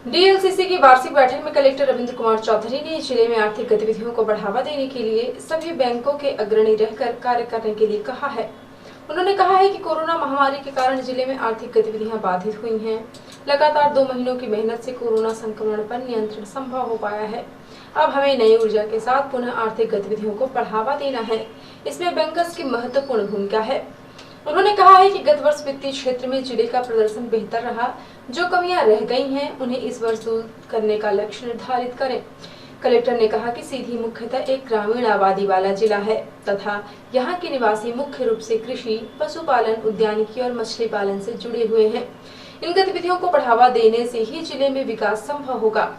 DLCC की वार्षिक बैठक में कलेक्टर रविंद्र कुमार चौधरी ने जिले में आर्थिक गतिविधियों को बढ़ावा देने के लिए सभी बैंकों के अग्रणी रहकर कार्य करने के लिए कहा है। उन्होंने कहा है कि कोरोना महामारी के कारण जिले में आर्थिक गतिविधियां बाधित हुई हैं। लगातार 2 महीनों की मेहनत से कोरोना संक्रमण पर नियंत्रण संभव हो पाया है। अब हमें नई ऊर्जा के साथ पुनः आर्थिक गतिविधियों को बढ़ावा देना है। इसमें बैंकर्स की महत्वपूर्ण भूमिका है। उन्होंने कहा है कि गत वर्ष वित्तीय क्षेत्र में जिले का प्रदर्शन बेहतर रहा। जो कमियां रह गई हैं उन्हें इस वर्ष दूर करने का लक्ष्य निर्धारित करें। कलेक्टर ने कहा कि सीधी मुख्यतः एक ग्रामीण आबादी वाला जिला है तथा यहाँ के निवासी मुख्य रूप से कृषि, पशुपालन, उद्यानिकी और मछली पालन से जुड़े हुए हैं। इन गतिविधियों को बढ़ावा देने से ही जिले में विकास संभव होगा।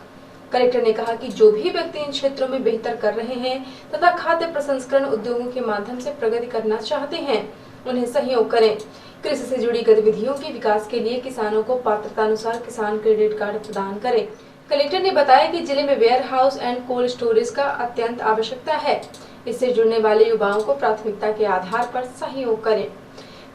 कलेक्टर ने कहा कि जो भी व्यक्ति इन क्षेत्रों में बेहतर कर रहे हैं तथा खाद्य प्रसंस्करण उद्योगों के माध्यम से प्रगति करना चाहते हैं उन्हें सहयोग करें। कृषि से जुड़ी गतिविधियों के विकास के लिए किसानों को पात्रता अनुसार किसान क्रेडिट कार्ड प्रदान करें। कलेक्टर ने बताया कि जिले में warehouse and cold storage का अत्यंत आवश्यकता है। इससे जुड़ने वाले युवाओं को प्राथमिकता के आधार पर सहयोग करें।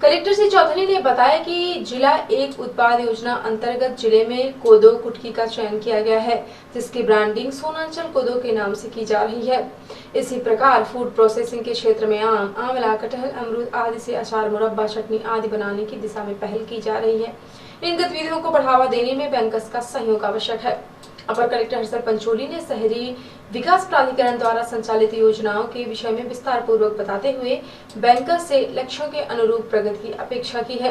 कलेक्टर श्री चौधरी ने बताया कि जिला एक उत्पाद योजना अंतर्गत जिले में कोदो कुटकी का चयन किया गया है, जिसकी ब्रांडिंग सोनांचल कोदो के नाम से की जा रही है। इसी प्रकार फूड प्रोसेसिंग के क्षेत्र में आम, आंवला, कटहल, अमरूद आदि से अचार, मुरब्बा, चटनी आदि बनाने की दिशा में पहल की जा रही है। इन गतिविधियों को बढ़ावा देने में बैंकर्स का सहयोग आवश्यक है। अपर कलेक्टर हर्षल पंचोली ने शहरी विकास प्राधिकरण द्वारा संचालित योजनाओं के विषय में विस्तार पूर्वक बताते हुए बैंकर्स से लक्ष्यों के अनुरूप प्रगति की अपेक्षा की है।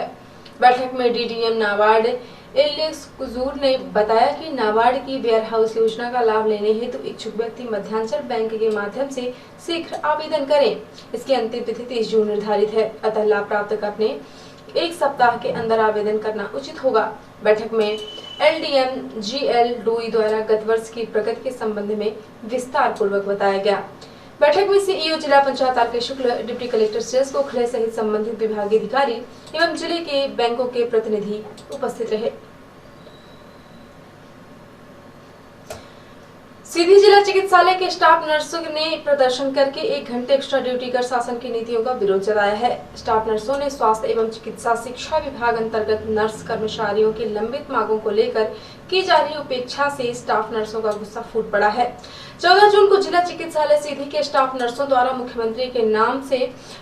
बैठक में डीडीएम नाबार्ड एलेक्स कुजूर ने बताया कि नाबार्ड की वेयर हाउस योजना का लाभ लेने हेतु इच्छुक व्यक्ति मध्यांचल बैंक के माध्यम से शीघ्र आवेदन करें। इसकी अंतिम तिथि 30 जून निर्धारित है, अतः लाभ प्राप्त करने 1 सप्ताह के अंदर आवेदन करना उचित होगा। बैठक में एलडीएम जीएल डोई द्वारा गत वर्ष की प्रगति के संबंध में विस्तार पूर्वक बताया गया। बैठक में सीईओ जिला पंचायत आर.के. शुक्ल, डिप्टी कलेक्टर श्रेष्ठ गोखले सहित संबंधित विभागीय अधिकारी एवं जिले के बैंकों के प्रतिनिधि उपस्थित रहे। सीधी जिला चिकित्सालय के स्टाफ नर्सों ने प्रदर्शन करके 1 घंटे एक्स्ट्रा ड्यूटी कर शासन की नीतियों का विरोध जताया है। स्टाफ नर्सों ने स्वास्थ्य एवं चिकित्सा शिक्षा विभाग अंतर्गत नर्स कर्मचारियों की लंबित मांगों को लेकर की जा रही उपेक्षा से स्टाफ नर्सों का गुस्सा फूट पड़ा है। 14 जून को जिला चिकित्सालय सीधी के स्टाफ नर्सों द्वारा मुख्यमंत्री के नाम से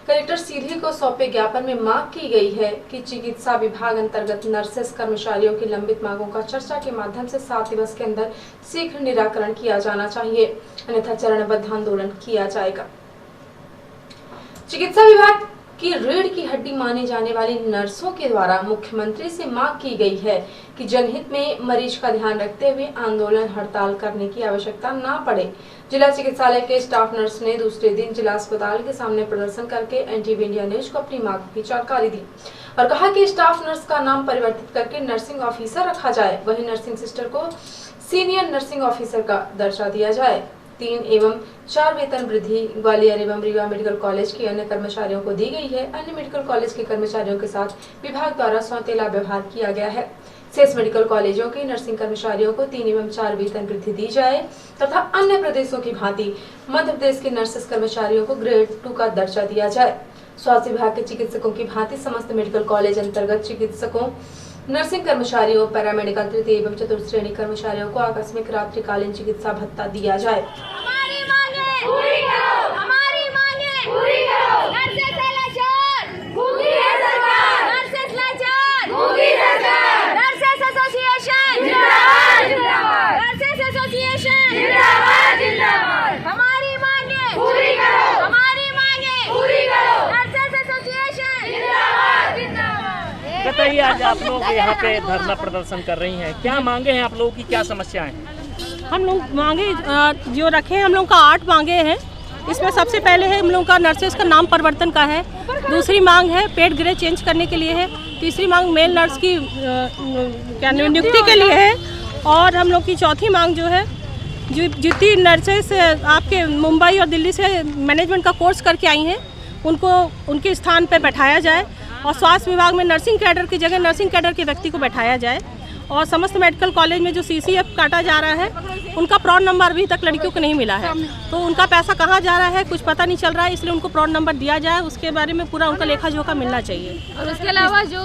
कलेक्टर सीधी को सौंपे ज्ञापन में मांग की गई है कि चिकित्सा विभाग अंतर्गत नर्सेस कर्मचारियों की लंबित मांगों का चर्चा के माध्यम से 7 दिवस के अंदर शीघ्र निराकरण किया जाना चाहिए, अन्यथा चरणबद्ध आंदोलन किया जाएगा। चिकित्सा विभाग की रीढ़ की हड्डी मानी जाने वाली नर्सों के द्वारा मुख्यमंत्री से मांग की गई है कि जनहित में मरीज का ध्यान रखते हुए आंदोलन हड़ताल करने की आवश्यकता ना पड़े। जिला चिकित्सालय के स्टाफ नर्स ने दूसरे दिन जिला अस्पताल के सामने प्रदर्शन करके एनटीवी इंडिया न्यूज को अपनी मांग की जानकारी दी और कहा कि स्टाफ नर्स का नाम परिवर्तित करके नर्सिंग ऑफिसर रखा जाए। वहीं नर्सिंग सिस्टर को सीनियर नर्सिंग ऑफिसर का दर्जा दिया जाए। 3 एवं 4 वेतन वृद्धि ग्वालियर एवं रीवा मेडिकल कॉलेज के अन्य कर्मचारियों को दी गई है। अन्य मेडिकल कॉलेज के कर्मचारियों के साथ विभाग द्वारा सौतेला व्यवहार किया गया है। शेष मेडिकल कॉलेजों के नर्सिंग कर्मचारियों को 3 एवं 4 वेतन वृद्धि दी जाए तथा अन्य प्रदेशों की भांति मध्य प्रदेश के नर्सेस कर्मचारियों को ग्रेड 2 का दर्जा दिया जाए। स्वास्थ्य विभाग के चिकित्सकों की भांति समस्त मेडिकल कॉलेज अंतर्गत चिकित्सकों, नर्सिंग कर्मचारियों, पैरामेडिकल तृतीय एवं चतुर्थ श्रेणी कर्मचारियों को आकस्मिक रात्रिकालीन चिकित्सा भत्ता दिया जाए। हमारी मांगे पूरी करो, हमारी मांगे पूरी करो। नर्सेस लाचार, भूखी है सरकार। नर्सेस लाचार, भूखी सरकार। नर्सेस एसोसिएशन जिंदाबाद जिंदाबाद। नर्सेस एसोसिएशन जिंदाबाद जिंदाबाद। हमारी मांगे पूरी करो, हमारी मांगे पूरी करो। नर्सेस एसोसिएशन जिंदाबाद जिंदाबाद। बताइए, आज आप लोग यहाँ पे धरना प्रदर्शन कर रही हैं, क्या मांगे हैं आप लोगों की, क्या समस्याएं हैं? हम लोग मांगे जो रखे हैं, हम लोग का 8 मांगे हैं। इसमें सबसे पहले है हम लोग का नर्सेस का नाम परिवर्तन का है। दूसरी मांग है पेड ग्रेड चेंज करने के लिए है। तीसरी मांग मेल नर्स की नियुक्ति के लिए है। और हम लोग की चौथी मांग जो है, जो जितनी नर्सेस आपके मुंबई और दिल्ली से मैनेजमेंट का कोर्स करके आई हैं उनको उनके स्थान पर बैठाया जाए और स्वास्थ्य विभाग में नर्सिंग कैडर की जगह नर्सिंग कैडर के व्यक्ति को बैठाया जाए। और समस्त मेडिकल कॉलेज में जो CCF काटा जा रहा है उनका प्रॉन नंबर अभी तक लड़कियों को नहीं मिला है, तो उनका पैसा कहाँ जा रहा है कुछ पता नहीं चल रहा है, इसलिए उनको प्रॉन नंबर दिया जाए, उसके बारे में पूरा उनका लेखा जोखा मिलना चाहिए। और उसके अलावा जो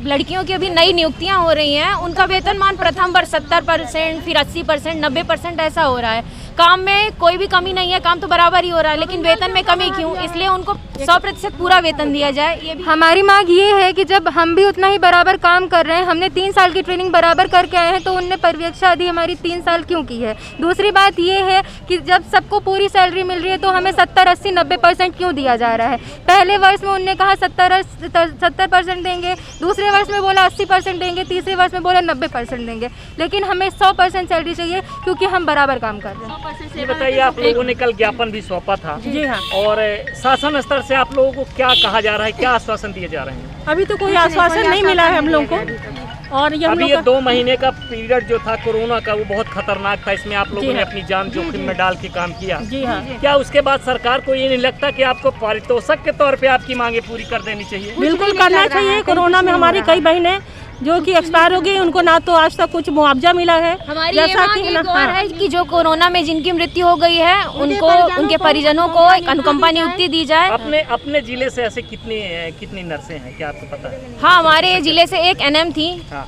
लड़कियों की अभी नई नियुक्तियां हो रही हैं, उनका वेतनमान प्रथम वर्ष 70%, फिर 80%, 90% ऐसा हो रहा है। काम में कोई भी कमी नहीं है, काम तो बराबर ही हो रहा है, लेकिन वेतन में कमी क्यों? इसलिए उनको 100% पूरा वेतन दिया जाए। ये भी हमारी मांग ये है कि जब हम भी उतना ही बराबर काम कर रहे हैं, हमने 3 साल की ट्रेनिंग बराबर करके आए हैं, तो उनने पर्यवेक्षा अधि हमारी 3 साल क्यों की है? दूसरी बात ये है कि जब सबको पूरी सैलरी मिल रही है तो हमें 70, 80, 90% क्यों दिया जा रहा है? पहले वर्ष में उनने कहा 70% देंगे, दूसरे वर्ष में बोला 80% देंगे, तीसरे वर्ष में बोला 90% देंगे, लेकिन हमें 100% सैलरी चाहिए क्योंकि हम बराबर काम कर रहे हैं। ये बताइए, आप लोगों ने कल ज्ञापन भी सौंपा था। जी हाँ। और शासन स्तर से आप लोगों को क्या कहा जा रहा है, क्या आश्वासन दिए जा रहे हैं? अभी तो कोई आश्वासन नहीं मिला है हम लोग को। और ये हम अभी लोग ये का 2 महीने का पीरियड जो था कोरोना का, वो बहुत खतरनाक था। इसमें आप लोगों ने अपनी जान जोखिम में डाल के काम किया। जी हाँ। क्या उसके बाद सरकार को ये नहीं लगता कि आपको पारितोषिक के तौर पे आपकी मांगे पूरी कर देनी चाहिए? बिल्कुल करना चाहिए। कोरोना में हमारी कई बहनें जो कि एक्सपायर हो गई, उनको ना तो आज तक कुछ मुआवजा मिला है। हमारी ये मांग एक और है कि जो कोरोना में जिनकी मृत्यु हो गई है, उनको उनके परिजनों को एक अनुकंपा नियुक्ति दी जाए। अपने जिले से ऐसे कितनी नर्सें हैं, क्या आपको पता है? हाँ, हमारे जिले से एक NM थी, हाँ।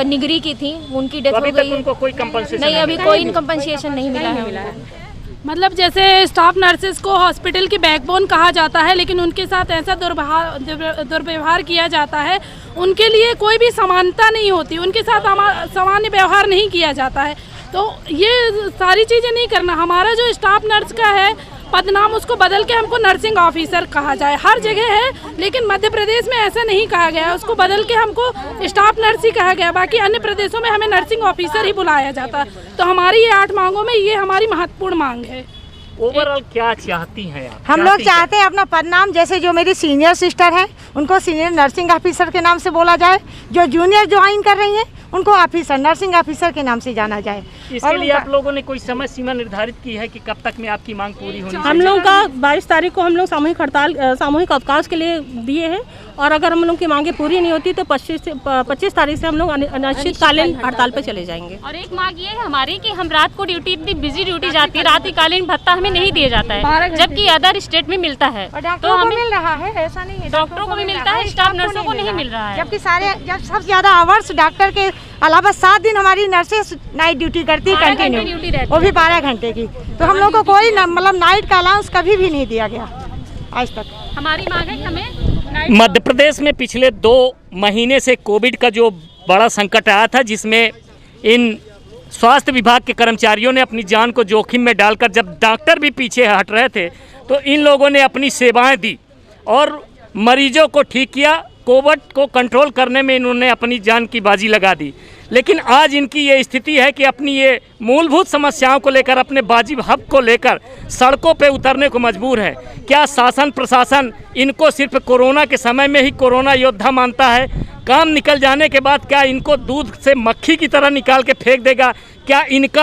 निगरी की थी, उनकी डेथ तो अभी हो तक गई है। उनको कोई कंपनसेशन नहीं, अभी कोई कंपनसेशन नहीं मिला है। मतलब जैसे स्टाफ नर्सेस को हॉस्पिटल की बैकबोन कहा जाता है, लेकिन उनके साथ ऐसा दुर्व्यवहार किया जाता है, उनके लिए कोई भी समानता नहीं होती, उनके साथ सामान्य व्यवहार नहीं किया जाता है। तो ये सारी चीज़ें नहीं करना। हमारा जो स्टाफ नर्स का है पदनाम, उसको बदल के हमको नर्सिंग ऑफिसर कहा जाए। हर जगह है, लेकिन मध्य प्रदेश में ऐसा नहीं कहा गया है, उसको बदल के हमको स्टाफ नर्स ही कहा गया। बाकी अन्य प्रदेशों में हमें नर्सिंग ऑफिसर ही बुलाया जाता। तो हमारी ये 8 मांगों में ये हमारी महत्वपूर्ण मांग है। ओवरऑल क्या चाहती हैं आप? हम लोग चाहते हैं अपना पदनाम, जैसे जो मेरी सीनियर सिस्टर है उनको सीनियर नर्सिंग ऑफिसर के नाम से बोला जाए, जो जूनियर ज्वाइन कर रही हैं उनको ऑफिसर, नर्सिंग ऑफिसर के नाम से जाना जाए। इसके लिए आप लोगों ने कोई समय सीमा निर्धारित की है कि कब तक में आपकी मांग पूरी होनी चाहिए? हम लोग का 22 तारीख को हम लोग सामूहिक अवकाश के लिए दिए हैं, और अगर हम लोग की मांगे पूरी नहीं होती तो 25 तारीख से हम लोग अनिश्चितकालीन हड़ताल पर चले जाएंगे। और एक मांग ये है हमारी कि हम रात को ड्यूटी, इतनी बिजी ड्यूटी जाती है, रात्रिकालीन भत्ता हमें नहीं दिया जाता है, जबकि अदर स्टेट में मिलता है। तो हमें मिल रहा है, ऐसा नहीं है। डॉक्टरों को भी मिलता है, स्टाफ नर्सों को नहीं मिल रहा है। जबकि जब सबसे ज्यादा आवर्स डॉक्टर के अलावा 7 दिन हमारी नर्सेस नाइट ड्यूटी करती है कंटिन्यू, वो भी 12 घंटे की। तो हम लोग को कोई मतलब नाइट का अलाउंस कभी भी नहीं दिया गया आज तक। हमारी मांग है कि हमें मध्य प्रदेश में पिछले 2 महीने से कोविड का जो बड़ा संकट आया था, जिसमें इन स्वास्थ्य विभाग के कर्मचारियों ने अपनी जान को जोखिम में डालकर, जब डॉक्टर भी पीछे हट रहे थे, तो इन लोगों ने अपनी सेवाएं दी और मरीजों को ठीक किया। कोविड को कंट्रोल करने में इन्होंने अपनी जान की बाजी लगा दी। लेकिन आज इनकी ये स्थिति है कि अपनी ये मूलभूत समस्याओं को लेकर, अपने वाजिब हक को लेकर सड़कों पे उतरने को मजबूर है। क्या शासन प्रशासन इनको सिर्फ कोरोना के समय में ही कोरोना योद्धा मानता है? काम निकल जाने के बाद क्या इनको दूध से मक्खी की तरह निकाल के फेंक देगा? क्या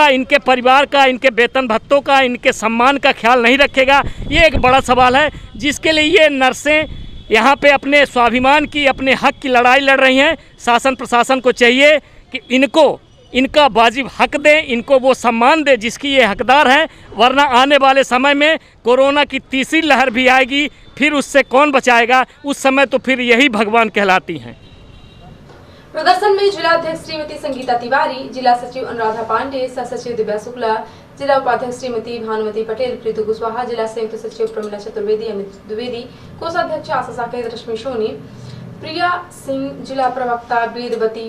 इनके परिवार का, इनके वेतन भत्तों का, इनके सम्मान का ख्याल नहीं रखेगा? ये एक बड़ा सवाल है, जिसके लिए ये नर्सें यहाँ पे अपने स्वाभिमान की, अपने हक की लड़ाई लड़ रही हैं। शासन प्रशासन को चाहिए कि इनका वाजिब हक दें, इनको वो सम्मान दें जिसकी ये हकदार हैं, वरना आने वाले समय में कोरोना की तीसरी लहर भी आएगी, फिर उससे कौन बचाएगा? उस समय तो फिर यही भगवान कहलाती हैं। प्रदर्शन में जिला अध्यक्ष श्रीमती संगीता तिवारी, जिला सचिव अनुराधा पांडे, सह सचिव दिव्या शुक्ला, जिला उपाध्यक्ष श्रीमती भानुमति पटेल, प्रीतु कुशवाहा, जिला संयुक्त सचिव प्रमिला चतुर्वेदी, अमित द्विवेदी, कोषाध्यक्ष आशा साकेत, रश्मि सोनी, प्रिया सिंह, जिला प्रवक्ता वेदवती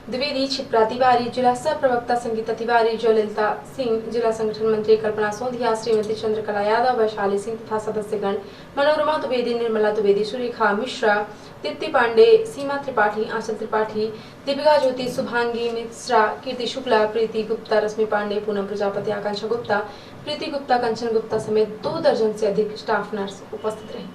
द्विवेदी, क्षिप्रा तिवारी, जिला सह प्रवक्ता संगीता तिवारी, जयललिता सिंह, जिला संगठन मंत्री कल्पना सोंधिया, श्रीमती चंद्रकला यादव, वैशाली सिंह तथा सदस्यगण मनोरमा द्विवेदी, निर्मला द्विवेदी, सुरेखा मिश्रा, दीप्ति पांडे, सीमा त्रिपाठी, आंचल त्रिपाठी, दीपिका ज्योति, शुभांगी मिश्रा, कीर्ति शुक्ला, प्रीति गुप्ता, रश्मि पांडे, पूनम प्रजापति, आकांक्षा गुप्ता, प्रीति गुप्ता, कंचन गुप्ता समेत 2 दर्जन से अधिक स्टाफ नर्स उपस्थित रहे।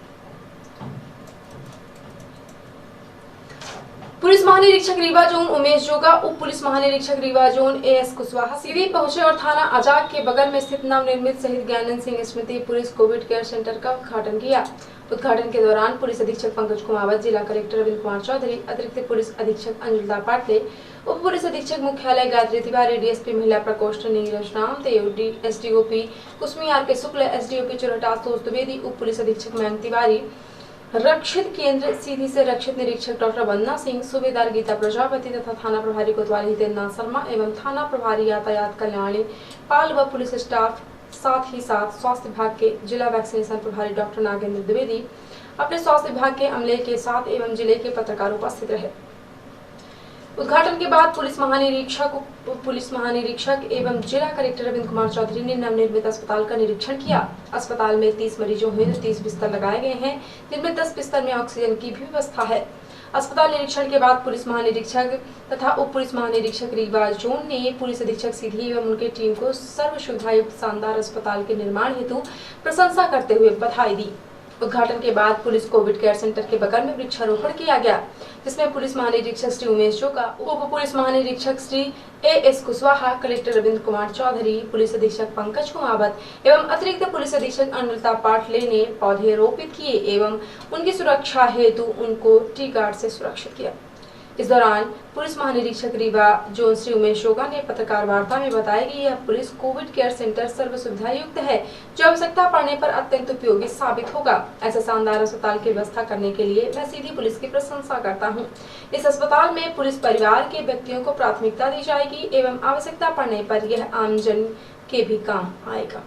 पुलिस महानिरीक्षक रीवा जोन उमेश जोगा, उप पुलिस महानिरीक्षक रीवा जोन AS कुशवाहा सीधे पहुंचे और थाना अजाक के बगल में स्थित नवनिर्मित शहीद ज्ञानंद सिंह स्मृति पुलिस कोविड केयर सेंटर का उद्घाटन किया। उद्घाटन के दौरान पुलिस अधीक्षक पंकज कुमावत, जिला कलेक्टर रविंद्र कुमार चौधरी, अतिरिक्त पुलिस अधीक्षक अंजुलता पाटले, उप पुलिस अधीक्षक मुख्यालय गायत्री तिवारी, DSP महिला प्रकोष्ठ नीरज रामदेव, SDOP कुसमी RK शुक्ल, SDOP चुरहटा आशुतोष द्विवेदी, उप पुलिस अधीक्षक मयंक तिवारी, रक्षित केंद्र सीधी से रक्षित निरीक्षक डॉक्टर वंदना सिंह, सूबेदार गीता प्रजापति तथा थाना प्रभारी कोतवाली हितेंद्र शर्मा एवं थाना प्रभारी यातायात कल्याणी पाल व पुलिस स्टाफ, साथ ही साथ स्वास्थ्य विभाग के जिला वैक्सीनेशन प्रभारी डॉक्टर नागेंद्र द्विवेदी अपने स्वास्थ्य विभाग के अमले के साथ एवं जिले के पत्रकार उपस्थित रहे। उद्घाटन के बाद पुलिस महानिरीक्षक एवं जिला कलेक्टर रविंद्र कुमार चौधरी ने नवनिर्मित अस्पताल का निरीक्षण किया। अस्पताल में 30 मरीजों हेतु 30 बिस्तर लगाए गए हैं, जिनमें 10 बिस्तर में ऑक्सीजन की भी व्यवस्था है। अस्पताल निरीक्षण के बाद पुलिस महानिरीक्षक तथा उप पुलिस महानिरीक्षक रीवा जोन ने पुलिस अधीक्षक सीधी एवं उनकी टीम को सर्व सुविधायुक्त शानदार अस्पताल के निर्माण हेतु प्रशंसा करते हुए बधाई दी। उद्घाटन के बाद पुलिस कोविड केयर सेंटर के बगल में वृक्षारोपण किया गया, जिसमें पुलिस महानिरीक्षक श्री उमेश जोगा, उप पुलिस महानिरीक्षक Shri AS Kushwaha, collector Ravindra Kumar Chaudhary, police अधीक्षक पंकज कुमावत एवं अतिरिक्त पुलिस अधीक्षक अंजुलता पाटले ने पौधे रोपित किए एवं उनकी सुरक्षा हेतु उनको टी गार्ड से सुरक्षित किया। इस दौरान पुलिस महानिरीक्षक रीवा जोन श्री उमेश जोगा ने पत्रकार वार्ता में बताया कि यह पुलिस कोविड केयर सेंटर सर्व सुविधा युक्त है, जो आवश्यकता पड़ने पर अत्यंत उपयोगी साबित होगा। ऐसे शानदार अस्पताल की व्यवस्था करने के लिए मैं सीधी पुलिस की प्रशंसा करता हूं। इस अस्पताल में पुलिस परिवार के व्यक्तियों को प्राथमिकता दी जाएगी एवं आवश्यकता पड़ने पर यह आमजन के भी काम आएगा।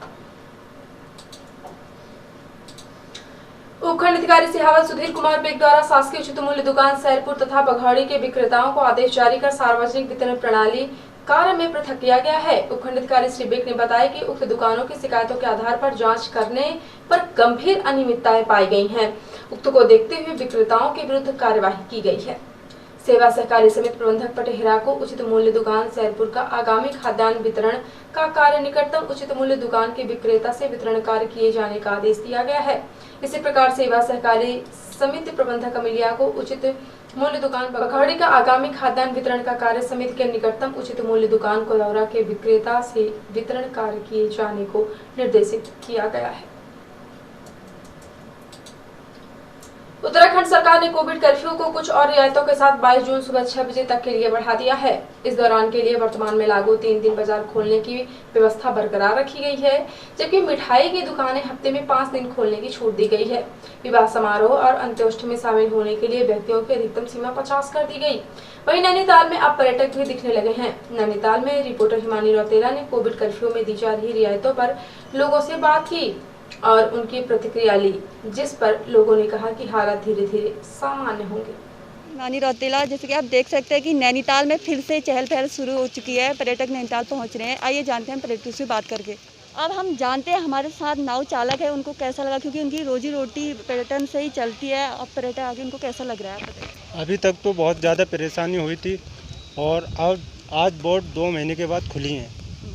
उपखंड अधिकारी सिहावत सुधीर कुमार बेग द्वारा शासकीय उचित मूल्य दुकान सैरपुर तथा बघौड़ी के विक्रेताओं को आदेश जारी कर सार्वजनिक वितरण प्रणाली कार्य में पृथक किया गया है। उपखंड अधिकारी श्री बेग ने बताया कि उक्त दुकानों की शिकायतों के आधार पर जांच करने पर गंभीर अनियमितताएं पाई गई हैं। उक्त को देखते हुए विक्रेताओं के विरुद्ध कार्यवाही की गई है। सेवा सहकारी समिति प्रबंधक पटेहरा को उचित मूल्य दुकान सैरपुर का आगामी खाद्यान्न वितरण का कार्य निकटतम उचित मूल्य दुकान के विक्रेता से वितरण कार्य किए जाने का आदेश दिया गया है। इसी प्रकार सेवा सहकारी समिति प्रबंधक अमिलिया को उचित मूल्य दुकान बघौड़ी का आगामी खाद्यान्न वितरण का कार्य समिति के निकटतम उचित मूल्य दुकान कोलौरा के विक्रेता से वितरण कार्य किए जाने को निर्देशित किया गया है। उत्तराखंड सरकार ने कोविड कर्फ्यू को कुछ और रियायतों के साथ 22 जून सुबह 6 बजे तक के लिए बढ़ा दिया है। इस दौरान के लिए वर्तमान में लागू 3 दिन बाजार खोलने की व्यवस्था बरकरार रखी गई है, जबकि मिठाई की दुकानें हफ्ते में 5 दिन खोलने की छूट दी गई है। विवाह समारोह और अंत्येष्टि में शामिल होने के लिए व्यक्तियों की अधिकतम सीमा 50 कर दी गई। वहीं नैनीताल में अब पर्यटक भी दिखने लगे हैं। नैनीताल में रिपोर्टर हिमानी रौतेला ने कोविड कर्फ्यू में दी जा रही रियायतों पर लोगों से बात की और उनकी प्रतिक्रिया ली, जिस पर लोगों ने कहा कि हालात धीरे धीरे सामान्य होंगे। हिमानी रौतेला, जैसे कि आप देख सकते हैं कि नैनीताल में फिर से चहल पहल शुरू हो चुकी है। पर्यटक नैनीताल पहुंच रहे हैं। आइए जानते हैं पर्यटकों से बात करके। अब हम जानते हैं हमारे साथ नाव चालक है, उनको कैसा लगा, क्योंकि उनकी रोजी रोटी पर्यटन से ही चलती है। अब पर्यटक आगे उनको कैसा लग रहा है? अभी तक तो बहुत ज़्यादा परेशानी हुई थी और अब आज बोट 2 महीने के बाद खुली हैं,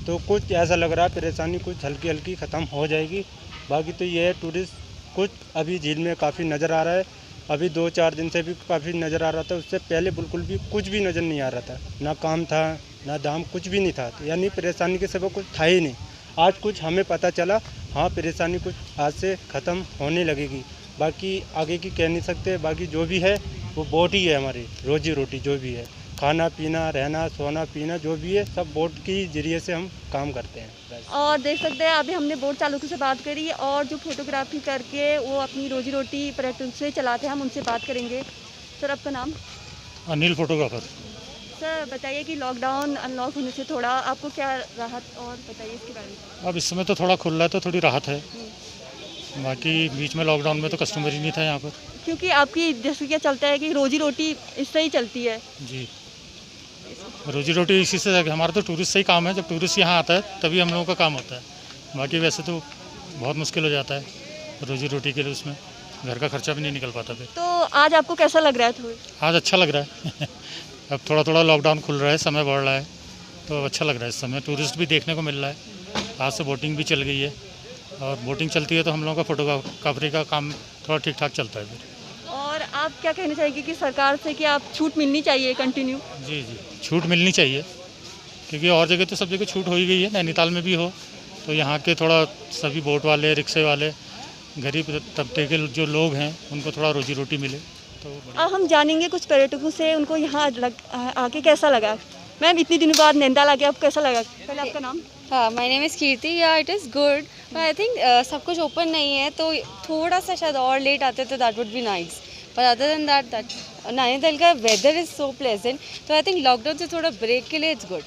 तो कुछ ऐसा लग रहा है परेशानी कुछ हल्की हल्की ख़त्म हो जाएगी। बाकी तो ये है टूरिस्ट कुछ अभी झील में काफ़ी नज़र आ रहा है। अभी 2-4 दिन से भी काफ़ी नज़र आ रहा था, उससे पहले बिल्कुल भी कुछ भी नज़र नहीं आ रहा था। ना काम था ना दाम, कुछ भी नहीं था, यानी परेशानी के सबब कुछ था ही नहीं। आज कुछ हमें पता चला, हाँ परेशानी कुछ आज से ख़त्म होने लगेगी। बाकी आगे की कह नहीं सकते। बाकी जो भी है वो बोट ही है, हमारी रोजी रोटी जो भी है, खाना पीना रहना सोना पीना जो भी है सब बोट के जरिए से हम काम करते हैं। और देख सकते हैं अभी हमने बोट चालकों से बात करी और जो फोटोग्राफी करके वो अपनी रोजी रोटी पर्यटन से चलाते हैं, हम उनसे बात करेंगे। सर आपका नाम? अनिल, फोटोग्राफर। सर बताइए कि लॉकडाउन अनलॉक होने से थोड़ा आपको क्या राहत, और बताइए इसके बारे में। अब इस समय तो थोड़ा खुल रहा है तो थोड़ी राहत है, बाकी बीच में लॉकडाउन में तो कस्टमर ही नहीं था यहाँ पर। क्योंकि आपकी जैसे क्या चलता है कि रोजी रोटी इससे ही चलती है। जी, रोजी रोटी इसी से, हमारा तो टूरिस्ट से ही काम है। जब टूरिस्ट यहाँ आता है तभी हम लोगों का काम होता है, बाकी वैसे तो बहुत मुश्किल हो जाता है रोजी रोटी के लिए, उसमें घर का खर्चा भी नहीं निकल पाता फिर। तो आज आपको कैसा लग रहा है? आज अच्छा लग रहा है अब थोड़ा थोड़ा लॉकडाउन खुल रहा है, समय बढ़ रहा है, तो अब अच्छा लग रहा है। इस समय टूरिस्ट भी देखने को मिल रहा है। आज से बोटिंग भी चल गई है, और बोटिंग चलती है तो हम लोगों का फोटोग्राफरी का काम थोड़ा ठीक ठाक चलता है फिर। और आप क्या कहना चाहेंगे कि सरकार से कि आप छूट मिलनी चाहिए कंटिन्यू? जी जी, छूट मिलनी चाहिए, क्योंकि और जगह तो सब जगह छूट हो ही गई है, नैनीताल में भी हो, तो यहाँ के थोड़ा सभी बोट वाले, रिक्शे वाले, गरीब तबके के जो लोग हैं उनको थोड़ा रोजी रोटी मिले तो। अब हम जानेंगे कुछ पर्यटकों से, उनको यहाँ आके कैसा लगा। मैम, इतनी दिनों बाद नैनीताल आके आपको कैसा लगा? पहले आपका नाम? हाँ, माय नेम इज़ कीर्ति। या it is good, but I think सब कुछ ओपन नहीं है, तो थोड़ा सा शायद और लेट आते तो that would be nice, but other than that Nainital का वेदर इज़ सो प्लेजेंट, तो आई थिंक लॉकडाउन से थोड़ा ब्रेक के लिए इट्स गुड।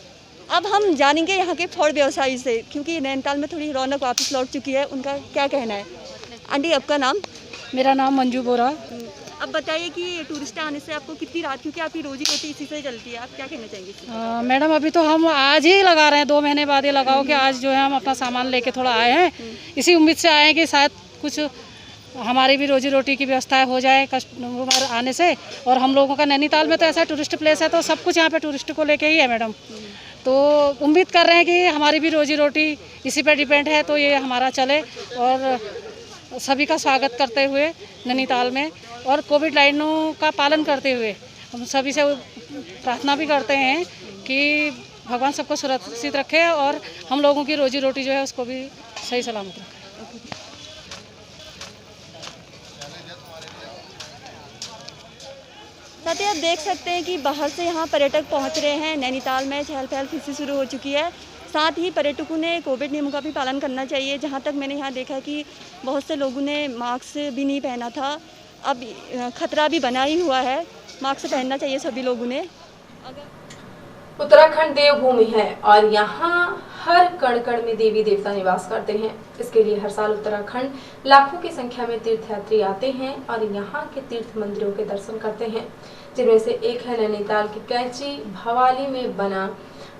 अब हम जानेंगे यहाँ के फूड व्यवसायी से, क्योंकि नैनीताल में थोड़ी रौनक वापस लौट चुकी है, उनका क्या कहना है। आंटी, आपका नाम? मेरा नाम मंजू बोरा। अब बताइए कि टूरिस्ट आने से आपको कितनी राहत, क्योंकि आपकी रोजी रोटी इसी से चलती है, आप क्या कहना चाहेंगे? मैडम, अभी तो हम आज ही लगा रहे हैं, 2 महीने बाद ये लगाओ कि आज जो है हम अपना सामान लेके थोड़ा आए हैं, इसी उम्मीद से आए हैं कि शायद कुछ हमारी भी रोजी रोटी की व्यवस्था हो जाए कस्टमर आने से। और हम लोगों का नैनीताल में तो ऐसा टूरिस्ट प्लेस है, तो सब कुछ यहाँ पे टूरिस्ट को लेके ही है मैडम, तो उम्मीद कर रहे हैं कि हमारी भी रोजी रोटी इसी पे डिपेंड है, तो ये हमारा चले। और सभी का स्वागत करते हुए नैनीताल में, और कोविड लाइनों का पालन करते हुए हम सभी से प्रार्थना भी करते हैं कि भगवान सबको सुरक्षित रखे और हम लोगों की रोजी रोटी जो है उसको भी सही सलामत रखे। साथ ही आप देख सकते हैं कि बाहर से यहाँ पर्यटक पहुँच रहे हैं। नैनीताल में चहल पहल फिर से शुरू हो चुकी है। साथ ही पर्यटकों ने कोविड नियमों का भी पालन करना चाहिए। जहाँ तक मैंने यहाँ देखा कि बहुत से लोगों ने मास्क भी नहीं पहना था, अब खतरा भी बना ही हुआ है, मास्क पहनना चाहिए सभी लोगों ने। उत्तराखंड देवभूमि है और यहाँ हर कण कण में देवी देवता निवास करते हैं। इसके लिए हर साल उत्तराखंड लाखों की संख्या में तीर्थयात्री आते हैं और यहाँ के तीर्थ मंदिरों के दर्शन करते हैं, जिनमें से एक है नैनीताल की कैंची भवाली में बना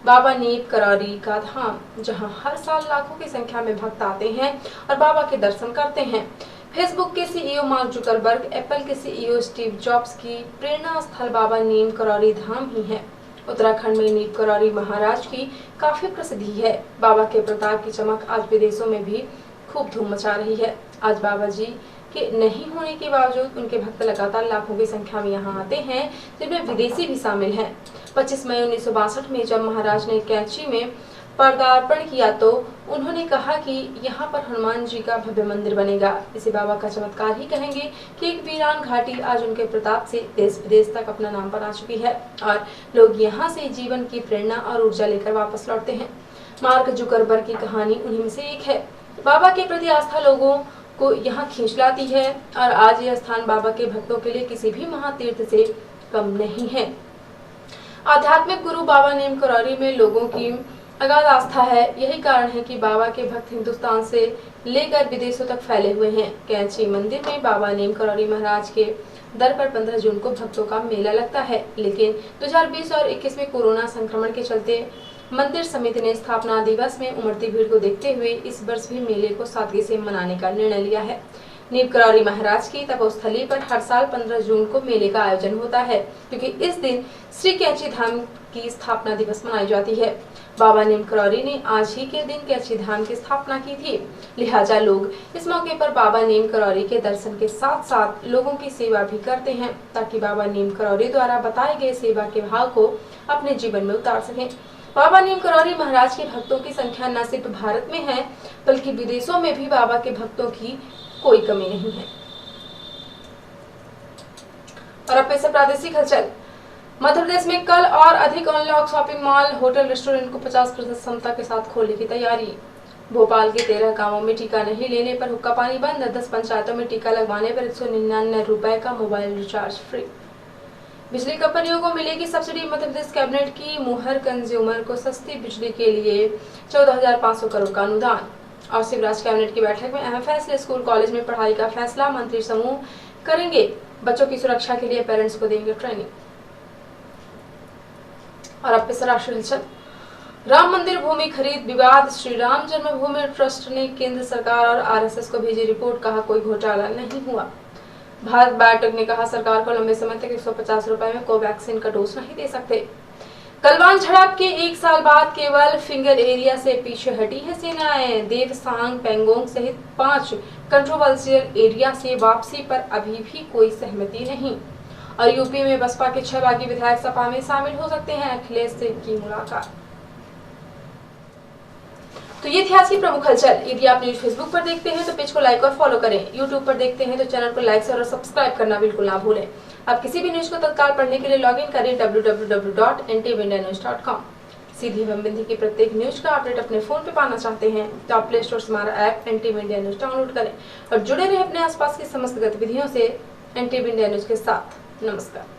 बाबा नीप करौरी का धाम, जहां हर साल लाखों की संख्या में भक्त आते हैं और बाबा के दर्शन करते हैं। फेसबुक के सीईओ मार्क जुकरबर्ग, एप्पल के सीईओ स्टीव जॉब्स की प्रेरणा स्थल बाबा नीम करौरी धाम ही है। उत्तराखंड में नीम करौरी महाराज की काफी प्रसिद्धि है। बाबा के प्रताप की चमक आज विदेशों में भी खूब धूम मचा रही है। आज बाबा जी के नहीं होने के बावजूद उनके भक्त लगातार लाखों की संख्या में यहाँ आते हैं, जिनमें विदेशी भी शामिल हैं। 25 मई 1962 में जब महाराज ने कैंची में पदार्पण किया तो उन्होंने कहा कि यहाँ पर हनुमान जी का भव्य मंदिर बनेगा। इसे बाबा का चमत्कार ही कहेंगे कि एक वीरान घाटी आज उनके प्रताप से देश विदेश तक अपना नाम बना चुकी है और लोग यहाँ से जीवन की प्रेरणा और ऊर्जा लेकर वापस लौटते हैं। मार्क जुकरबर्ग की कहानी उन्हीं में से एक है। बाबा के प्रति आस्था लोगों को यहाँ खींच लाती है और आज यह स्थान बाबा के भक्तों के लिए किसी भी महातीर्थ से कम नहीं है। आध्यात्मिक गुरु बाबा नीम करौरी में लोगों की अगाध आस्था है। यही कारण है कि बाबा के भक्त हिंदुस्तान से लेकर विदेशों तक फैले हुए हैं। कैंची मंदिर में बाबा नीम करौरी महाराज के दर पर 15 जून को भक्तों का मेला लगता है, लेकिन 2020 और 21 में कोरोना संक्रमण के चलते मंदिर समिति ने स्थापना दिवस में उमड़ती भीड़ को देखते हुए इस वर्ष भी मेले को सादगी से मनाने का निर्णय लिया है। नीम करौरी महाराज की तपोस्थली पर हर साल 15 जून को मेले का आयोजन होता है, क्योंकि इस दिन श्री कैंची धाम की स्थापना दिवस मनाई जाती है। बाबा नीम करौरी ने आज ही के दिन कैंची धाम की स्थापना की थी, लिहाजा लोग इस मौके पर बाबा नीम करौरी के दर्शन के साथ साथ लोगों की सेवा भी करते हैं, ताकि बाबा नीम करौरी द्वारा बताए गए सेवा के भाव को अपने जीवन में उतार सकें। बाबा नीम करौरी महाराज के भक्तों की संख्या न सिर्फ भारत में है, बल्कि विदेशों में भी बाबा के भक्तों की कोई कमी नहीं है। और अब से प्रादेशिक हलचल। मध्य प्रदेश में कल और अधिक unlock shopping mall, hotel, restaurant को 50% क्षमता के साथ खोलने की तैयारी। भोपाल के 13 गांवों में टीका नहीं लेने पर हुक्का पानी बंद। 10 पंचायतों में टीका लगवाने पर 199 रुपए का मोबाइल रिचार्ज फ्री। बिजली कंपनियों को मिलेगी सब्सिडी। मध्य प्रदेश कैबिनेट की मुहर कंज्यूमर को सस्ती बिजली के लिए 14,500 करोड़ का अनुदान। और शिवराज कैबिनेट की बैठक में अहम फैसले। स्कूल कॉलेज में पढ़ाई का फैसला। मंत्री समूह करेंगे बच्चों की सुरक्षा के लिए पेरेंट्स को देंगे ट्रेनिंग। और अब राष्ट्रीय हलचल। राम मंदिर भूमि खरीद विवाद। श्री राम जन्मभूमि ट्रस्ट ने केंद्र सरकार और आरएसएस को भेजी रिपोर्ट, कहा कोई घोटाला नहीं हुआ। भारत बायोटेक ने कहा सरकार को लंबे समय तक 150 रुपए में कोवैक्सीन का डोज नहीं दे सकते। गलवान झड़प के 1 साल बाद केवल फिंगर एरिया से पीछे हटी है सेनाएं। देवसांग, पेंगोंग सहित 5 कंट्रोवर्शियल एरिया से वापसी पर अभी भी कोई सहमति नहीं। और यूपी में बसपा के 6 बागी विधायक सपा में शामिल हो सकते हैं, अखिलेश से की मुलाकात। तो ये थी आज की प्रमुख हलचल। यदि आप न्यूज फेसबुक पर देखते हैं तो पेज को लाइक और फॉलो करें। यूट्यूब पर देखते हैं तो चैनल को लाइक और सब्सक्राइब करना बिल्कुल ना भूलें। आप किसी भी न्यूज को तत्काल पढ़ने के लिए लॉगिन करें www.ntvindinnews.com। सीधी एवं बिंदी की प्रत्येक न्यूज का अपडेट अपने फोन पे पाना चाहते हैं तो आप प्ले स्टोर से हमारा app NTV India news download करें और जुड़े रहे अपने आसपास की समस्त गतिविधियों से NTV इंडिया न्यूज के साथ। नमस्कार।